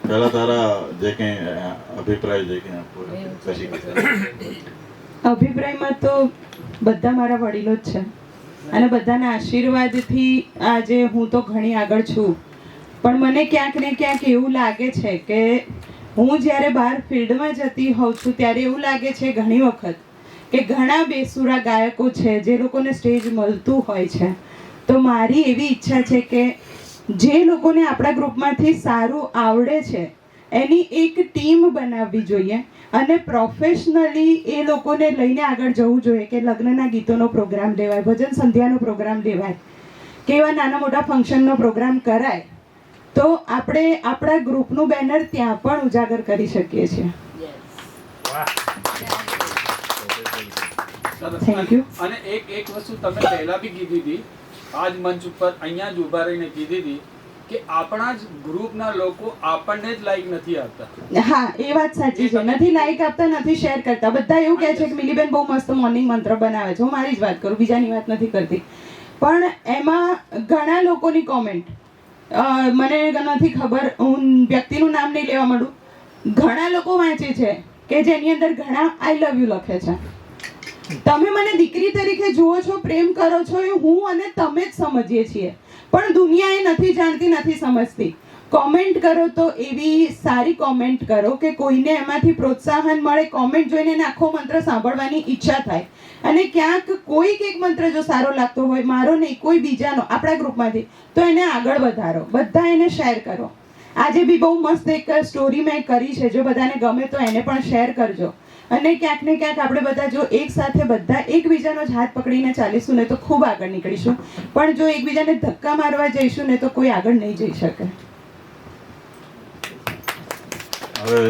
પહેલા તારા જે કંઈ અભિપ્રાય જે કંઈ આપવો કશી અભિપ્રાયમાં તો બધા મારા વડીલો જ છે અને બધાના આશીર્વાદથી આજે હું તો ઘણી આગળ છું. પણ મને ક્યાંક ને ક્યાંક એવું લાગે છે કે હું જ્યારે બહાર ફિલ્ડમાં જતી હોઉં છું ત્યારે એવું લાગે છે ઘણી વખત કે ઘણા બેસુરા ગાયકો છે જે લોકોને સ્ટેજ મળતું હોય છે. તો મારી એવી ઈચ્છા છે કે જે લોકોને આપણા ગ્રુપમાંથી સારું આવડે છે એની એક ટીમ બનાવવી જોઈએ અને પ્રોફેશનલી એ લોકોને લઈને આગળ જવું જોઈએ કે લગ્નના ગીતોનો પ્રોગ્રામ લેવાય, ભજન સંધ્યાનો પ્રોગ્રામ લેવાય કે એવા નાના મોટા ફંક્શનનો પ્રોગ્રામ કરાય તો આપણે આપણા ગ્રુપનું બેનર ત્યાં પણ ઉજાગર કરી શકીએ છીએ. Thank you. અને એક વસ્તુ તમે પહેલા બી કીધી હતી, આજ મંચ ઉપર અહીંયા જ ઉભા રહીને કીધી હતી કે આપણા જ ગ્રુપના લોકો આપણને જ લાઈક નથી આપતા. હા, એ વાત સાચી છે. નથી લાઈક આપતા, નથી શેર કરતા. બધા એવું કહે છે કે મિલીબેન બહુ મસ્ત મોર્નિંગ મંત્ર બનાવે છે. હું મારી જ વાત કરું, બીજાની વાત નથી કરતી. પણ એમાં ઘણા લોકોની કોમેન્ટ મને નથી ખબર, હું વ્યક્તિનું નામ નહીં લેવા માંડું, ઘણા લોકો વાંચે છે કે જેની અંદર ઘણા આઈ લવ યુ લખે છે. તમે મને દીકરી તરીકે જુઓ છો, પ્રેમ કરો છો, એ હું અને તમે જ સમજીએ છીએ. પણ દુનિયા એ નથી જાણતી, નથી સમજતી. કોમેન્ટ કરો તો એવી સારી કોમેન્ટ કરો કે કોઈને એમાંથી પ્રોત્સાહન મળે, કોમેન્ટ જોઈને એને આખો મંત્ર સાંભળવાની ઈચ્છા થાય. અને ક્યાંક કોઈક એક મંત્ર જો સારો લાગતો હોય, મારો નહીં કોઈ બીજાનો આપણા ગ્રુપમાંથી, તો એને આગળ વધારો, બધા એને શેર કરો. આજે બી બહુ મસ્ત એક સ્ટોરી મેં કરી છે, જો બધાને ગમે તો એને પણ શેર કરજો. અને ક્યાંક ને ક્યાંક આપણે બધા જો એક સાથે બધા એકબીજાનો જ હાથ પકડીને ચાલીશું ને તો ખૂબ આગળ નીકળીશું. પણ જો એકબીજાને ધક્કા મારવા જઈશું ને તો કોઈ આગળ નહીં જઈ શકે. હવે